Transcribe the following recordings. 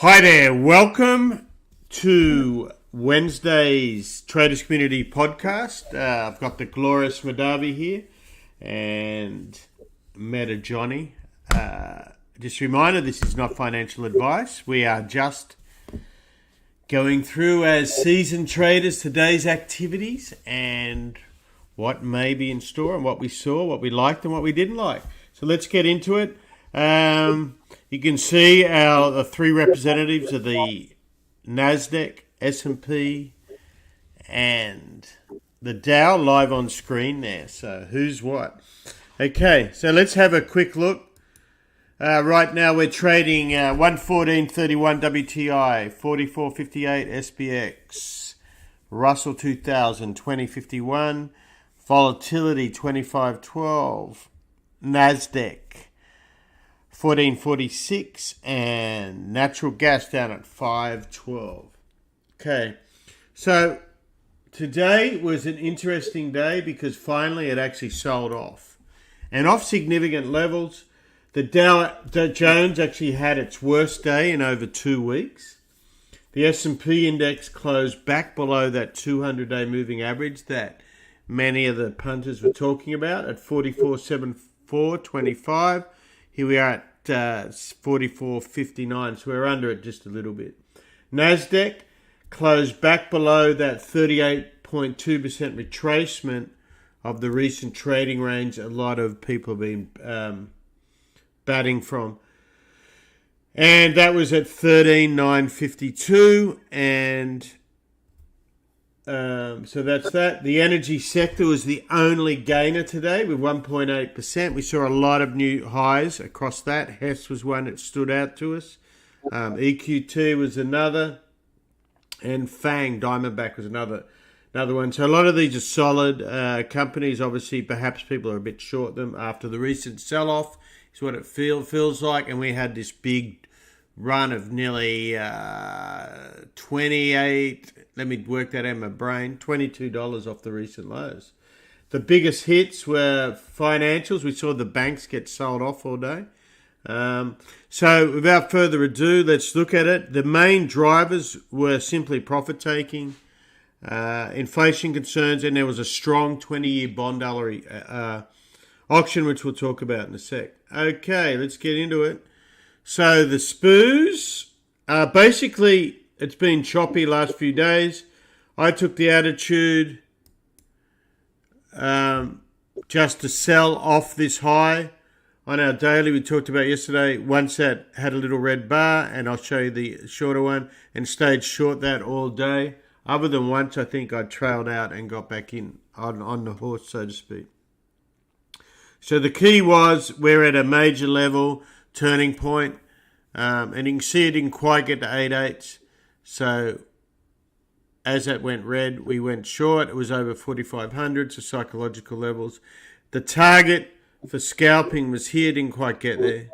Hi there, welcome to Wednesday's Traders Community Podcast. I've got the glorious Madavi here and Meta Johnny. Just a reminder, this is not financial advice. We are just going through as seasoned traders today's activities and what may be in store and what we saw, what we liked and what we didn't like. So let's get into it. You can see the three representatives of the NASDAQ, S&P, and the Dow live on screen there. So who's what? Okay, so let's have a quick look. Right now we're trading 114.31 WTI, 44.58 SPX, Russell 2000, 20.51, volatility 25.12, NASDAQ 14.46, and natural gas down at 5.12. Okay, so today was an interesting day because finally it actually sold off. And off significant levels, the Dow Jones actually had its worst day in over 2 weeks. The S&P index closed back below that 200-day moving average that many of the punters were talking about at 44.7425. Here we are at 44.59, so we're under it just a little bit. NASDAQ closed back below that 38.2% retracement of the recent trading range a lot of people have been batting from. And that was at 13,952, and so that's that. The energy sector was the only gainer today with 1.8%. We saw a lot of new highs across that. Hess was one that stood out to us. EQT was another. And Fang, Diamondback was another one. So a lot of these are solid companies. Obviously, perhaps people are a bit short them after the recent sell-off is what it feels like. And we had this big run of nearly 28, let me work that out in my brain, $22 off the recent lows. The biggest hits were financials. We saw the banks get sold off all day. So without further ado, let's look at it. The main drivers were simply profit taking, inflation concerns, and there was a strong 20-year bond auction, which we'll talk about in a sec. Okay, let's get into it. So the SPOOs, basically, it's been choppy last few days. I took the attitude just to sell off this high. On our daily, we talked about yesterday, once that had a little red bar, and I'll show you the shorter one, and stayed short that all day. Other than once, I think I trailed out and got back in on the horse, so to speak. So the key was we're at a major level, turning point, and you can see it didn't quite get to 8/8. So as that went red, we went short. It was over 4,500, so psychological levels. The target for scalping was here, didn't quite get there,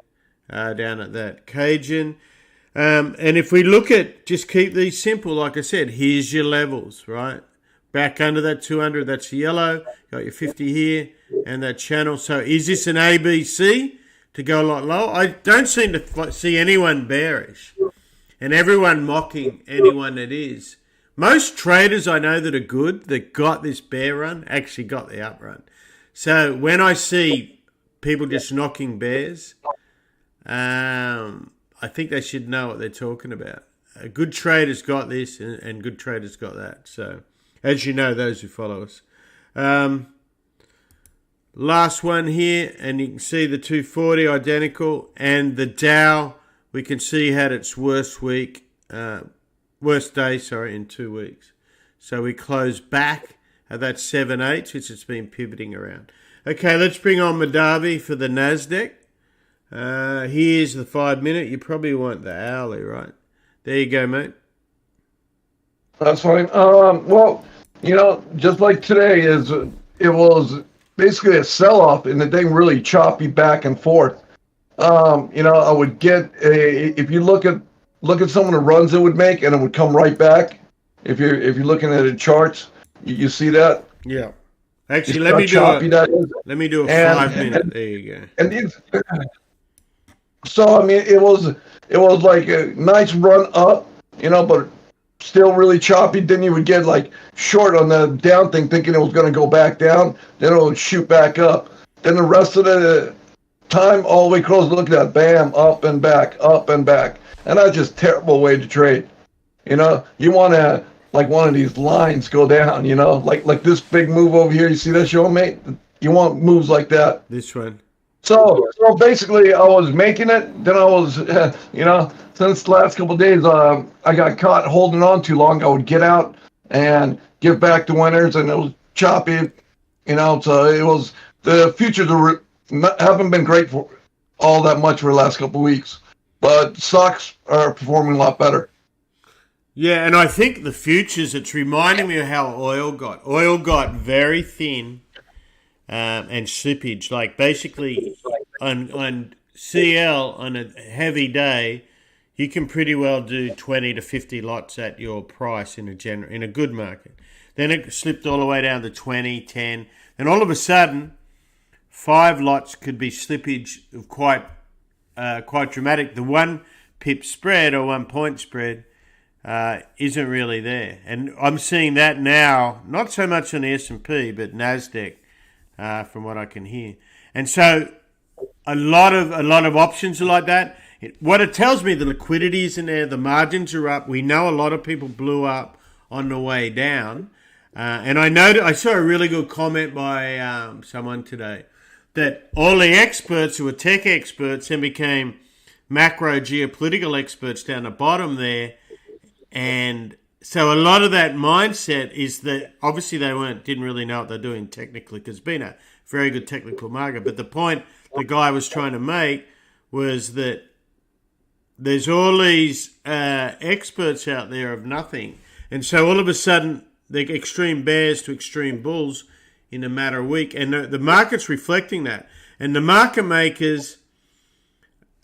down at that Cajun. And if we look at, just keep these simple, like I said, here's your levels, right? Back under that 200, that's yellow. Got your 50 here and that channel. So is this an ABC to go a lot lower? I don't seem to see anyone bearish and everyone mocking anyone that is. Most traders I know that are good, that got this bear run, actually got the up run. So when I see people just knocking bears, I think they should know what they're talking about. Good traders got this and good traders got that. So as you know, those who follow us. Last one here, and you can see the 240 identical, and the Dow we can see had its worst day, in 2 weeks. So we closed back at that 7/8, which it's been pivoting around. Okay, let's bring on Madavi for the NASDAQ. Here's the 5-minute. You probably want the hourly, right? There you go, mate. That's fine. Well, just like today it was basically a sell-off and the thing really choppy back and forth. I would get if you look at some of the runs it would make and it would come right back. If you're looking at the charts, you see that? Yeah. Actually, let me do a 5-minute. There you go. And these, So I mean, it was like a nice run up, but still really choppy. Then you would get like short on the down thing, thinking it was going to go back down. Then it would shoot back up. Then the rest of the time, all the way across, look at that, bam, up and back, up and back, and that's just terrible way to trade. You want to like one of these lines go down. Like this big move over here. You see that show, mate? You want moves like that. This one. So basically, I was making it. Then I was, since the last couple of days, I got caught holding on too long. I would get out and give back to winners, and it was choppy. So it was the futures haven't been great for all that much for the last couple of weeks, but stocks are performing a lot better. Yeah, and I think the futures, it's reminding me of how oil got. Oil got very thin and slippage. Like basically on CL on a heavy day, you can pretty well do 20 to 50 lots at your price in a good market. Then it slipped all the way down to 20, 10. And all of a sudden, 5 lots could be slippage of quite dramatic. The 1 pip spread or 1 point spread isn't really there. And I'm seeing that now, not so much on the S&P, but NASDAQ, from what I can hear. And so a lot of options are like that. What it tells me, the liquidity is in there, the margins are up. We know a lot of people blew up on the way down. And I saw a really good comment by someone today that all the experts who were tech experts then became macro geopolitical experts down the bottom there. And so a lot of that mindset is that obviously they didn't really know what they're doing technically, because it's been a very good technical market. But the point the guy was trying to make was that there's all these experts out there of nothing. And so all of a sudden, they're extreme bears to extreme bulls in a matter of a week. And the market's reflecting that. And the market makers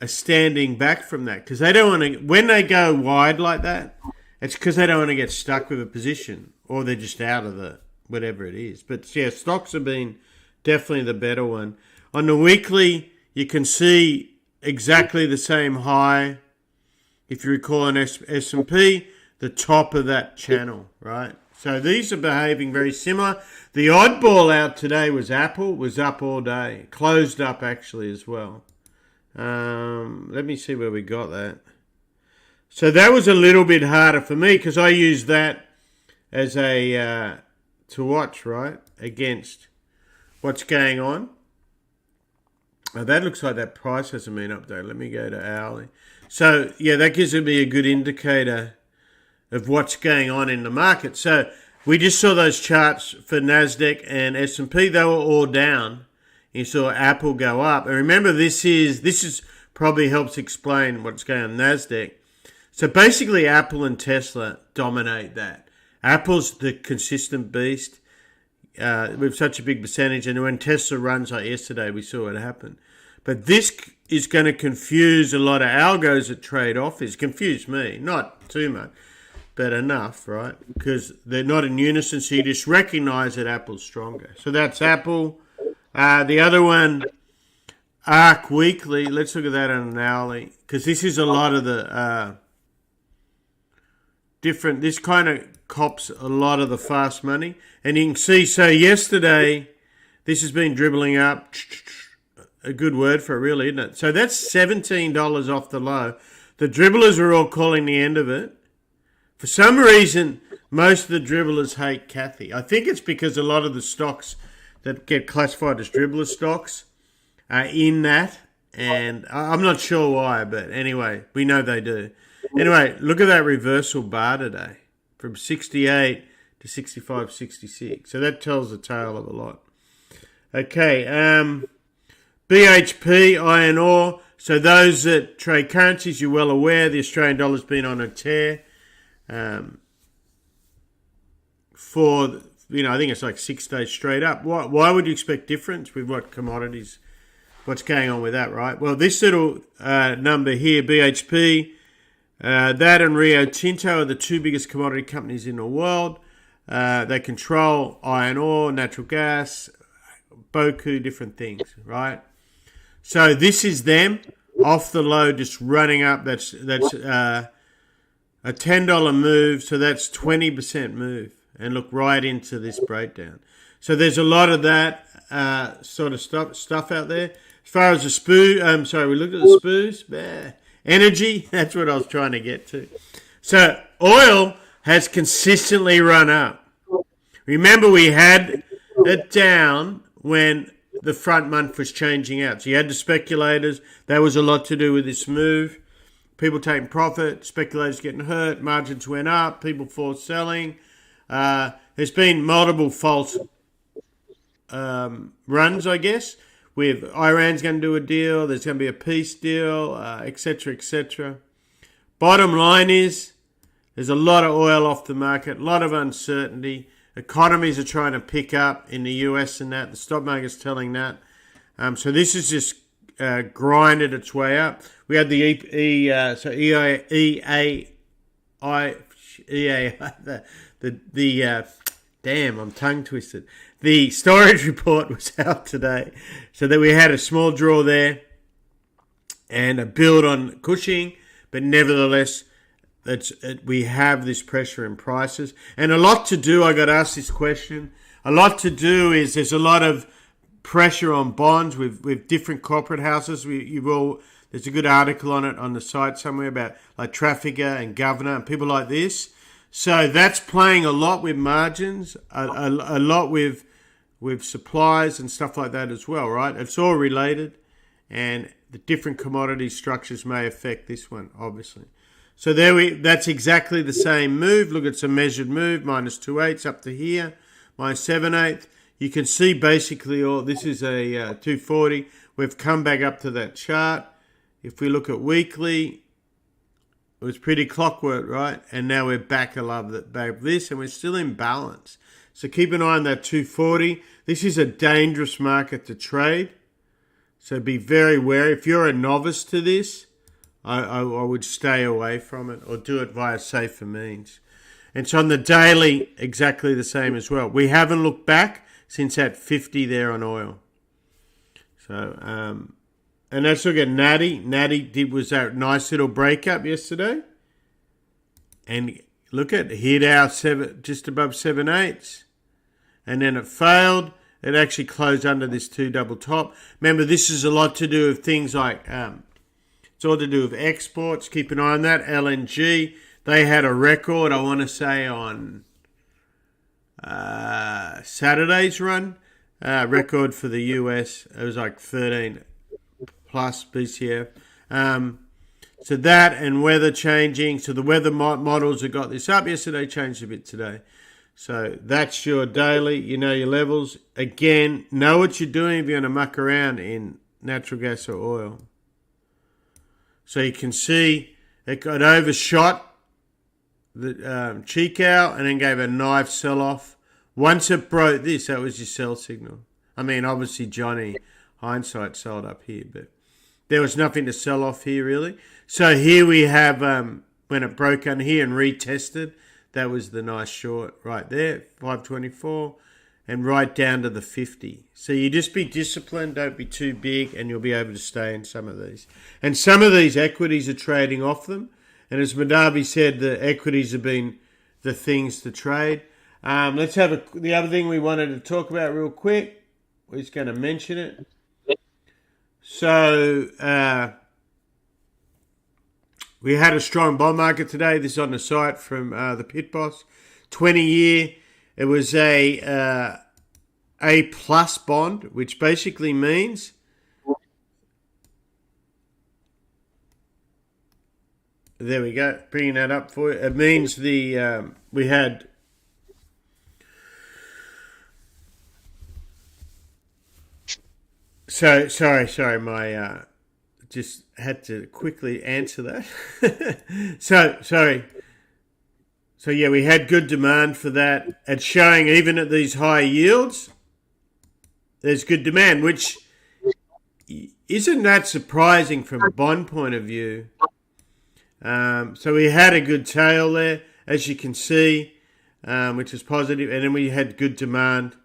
are standing back from that because they don't want to, when they go wide like that, it's because they don't want to get stuck with a position or they're just out of the whatever it is. But yeah, stocks have been definitely the better one. On the weekly, you can see exactly the same high. If you recall on S&P, the top of that channel, right? So these are behaving very similar. The oddball out today was Apple, was up all day. Closed up actually as well. Let me see where we got that. So that was a little bit harder for me because I used that as a to watch, right, against what's going on. Oh, that looks like that price hasn't been updated. Let me go to hourly. So, yeah, that gives me a good indicator of what's going on in the market. So we just saw those charts for NASDAQ and S&P. They were all down. You saw Apple go up. And remember, this is probably helps explain what's going on in NASDAQ. So basically, Apple and Tesla dominate that. Apple's the consistent beast with such a big percentage. And when Tesla runs like yesterday, we saw it happen. But this is going to confuse a lot of algos that trade off. It's confused me. Not too much, but enough, right? Because they're not in unison, so you just recognize that Apple's stronger. So that's Apple. The other one, Ark Weekly. Let's look at that on an hourly, because this is a lot of the different. This kind of cops a lot of the fast money, and you can see. So yesterday, this has been dribbling up. A good word for it, really, isn't it? So that's $17 off the low. The dribblers are all calling the end of it. For some reason, most of the dribblers hate Kathy. I think it's because a lot of the stocks that get classified as dribbler stocks are in that. And I'm not sure why, but anyway, we know they do. Anyway, look at that reversal bar today. From 68 to 65, 66. So that tells the tale of a lot. Okay, BHP, iron ore. So those that trade currencies, you're well aware the Australian dollar's been on a tear. For, I think it's like 6 days straight up. Why would you expect difference with what commodities, what's going on with that, right? Well, this little number here, BHP, that and Rio Tinto are the 2 biggest commodity companies in the world. They control iron ore, natural gas, Boku, different things, right? So this is them off the low, just running up. That's a $10 move, so that's 20% move. And look right into this breakdown. So there's a lot of that sort of stuff out there. As far as the we looked at the spoos. Energy, that's what I was trying to get to. So oil has consistently run up. Remember, we had it down when the front month was changing out. So you had the speculators. That was a lot to do with this move. People taking profit, speculators getting hurt, margins went up, people forced selling. There's been multiple false runs, I guess, with Iran's going to do a deal, there's going to be a peace deal, etc., etc. Bottom line is, there's a lot of oil off the market, a lot of uncertainty. Economies are trying to pick up in the US and that. The stock market's telling that. So this is just grinded its way up. We had the damn, I'm tongue twisted. The storage report was out today, so that we had a small draw there and a build on Cushing, but nevertheless, we have this pressure in prices. And a lot to do, I got asked this question, a lot to do is there's a lot of pressure on bonds with different corporate houses. There's a good article on it on the site somewhere about like Trafigura and Governor and people like this. So that's playing a lot with margins, a lot with supplies and stuff like that as well, right? It's all related, and the different commodity structures may affect this one, obviously. So that's exactly the same move. Look, it's a measured move, minus 2/8 up to here, minus 7/8. You can see basically this is a 240. We've come back up to that chart. If we look at weekly, it was pretty clockwork, right? And now we're back above this, and we're still in balance. So keep an eye on that 240. This is a dangerous market to trade. So be very wary. If you're a novice to this, I would stay away from it or do it via safer means. And so on the daily, exactly the same as well. We haven't looked back since that 50 there on oil. So, and let's look at Natty. Natty was that nice little breakup yesterday. And look at hit our just above 7/8. And then it failed. It actually closed under this 2 double top. Remember, this is a lot to do with things like, it's all to do with exports. Keep an eye on that. LNG, they had a record, I want to say, on Saturday's run. Record for the US. It was like 13 plus BCF. So that and weather changing. So the weather models that got this up yesterday changed a bit today. So that's your daily. You know your levels. Again, know what you're doing if you're going to muck around in natural gas or oil. So you can see it got overshot the cheek out and then gave a knife sell-off. Once it broke this, that was your sell signal. I mean, obviously, Johnny, hindsight, sold up here, but there was nothing to sell off here, really. So here we have, when it broke under here and retested, that was the nice short right there, 524, and right down to the 50. So you just be disciplined, don't be too big, and you'll be able to stay in some of these. And some of these equities are trading off them. And as Madavi said, the equities have been the things to trade. Let's have the other thing we wanted to talk about real quick. We're just going to mention it. So we had a strong bond market today. This is on the site from the Pit Boss. 20-year. It was a plus bond, which basically means there we go, bringing that up for you. It means we had sorry, my just had to quickly answer that. So yeah, we had good demand for that. It's showing even at these high yields, there's good demand, which isn't that surprising from a bond point of view. So we had a good tail there, as you can see, which is positive. And then we had good demand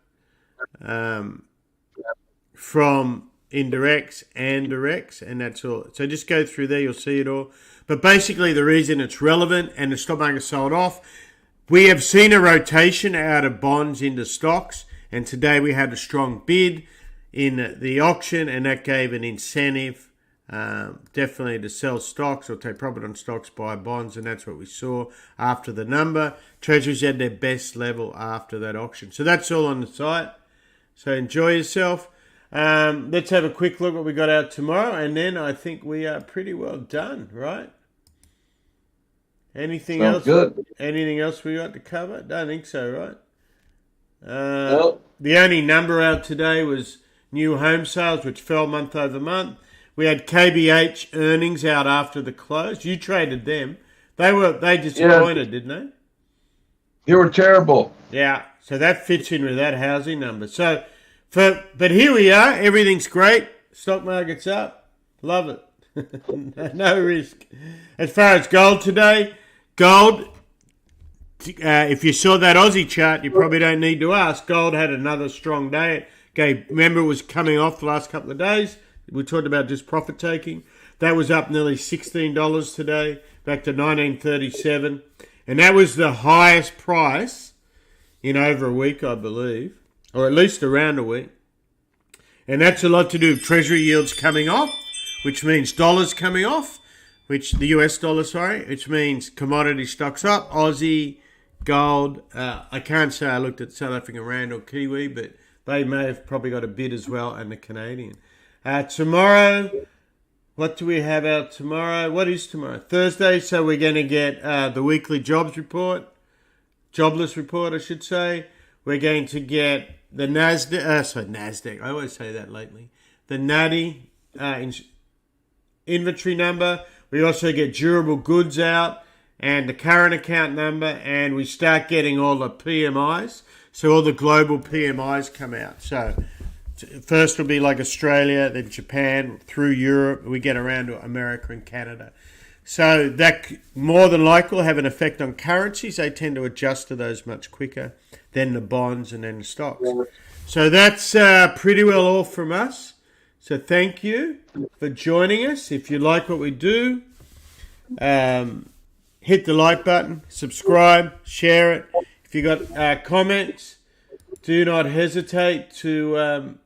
from indirects and directs, and that's all. So just go through there, you'll see it all. But basically the reason it's relevant and the stock market sold off, we have seen a rotation out of bonds into stocks, and today we had a strong bid in the auction, and that gave an incentive definitely to sell stocks or take profit on stocks, buy bonds, and that's what we saw after the number. Treasuries had their best level after that auction. So that's all on the site. So enjoy yourself. Let's have a quick look at what we got out tomorrow, and then I think we are pretty well done, right? Anything else? Good. Anything else we got to cover? Don't think so, right? Nope. The only number out today was new home sales, which fell month over month. We had KBH earnings out after the close. You traded them. They disappointed, didn't they? They were terrible. Yeah. So that fits in with that housing number. But here we are. Everything's great. Stock market's up. Love it. No risk. As far as gold today, if you saw that Aussie chart, you probably don't need to ask. Gold had another strong day. Remember, it was coming off the last couple of days. We talked about just profit taking. That was up nearly $16 today, back to 1937. And that was the highest price in over a week, I believe, or at least around a week. And that's a lot to do with Treasury yields coming off, which means dollars coming off, the US dollar, which means commodity stocks up, Aussie, gold. I can't say I looked at South African Rand or Kiwi, but they may have probably got a bid as well, and the Canadian. Tomorrow, what do we have out tomorrow? What is tomorrow? Thursday, so we're going to get the weekly jobless report, I should say. We're going to get the NASDAQ, I always say that lately. The NADI inventory number. We also get durable goods out and the current account number, and we start getting all the PMIs. So all the global PMIs come out. So first will be like Australia, then Japan, through Europe. We get around to America and Canada. So that more than likely will have an effect on currencies. They tend to adjust to those much quicker than the bonds and then the stocks. So that's pretty well all from us. So thank you for joining us. If you like what we do, hit the like button, subscribe, share it. If you got comments, do not hesitate to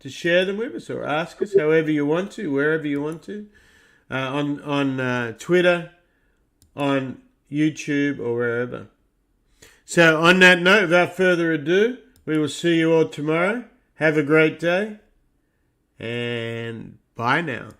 share them with us or ask us however you want to, wherever you want to, on Twitter, on YouTube, or wherever. So on that note, without further ado, we will see you all tomorrow. Have a great day, and bye now.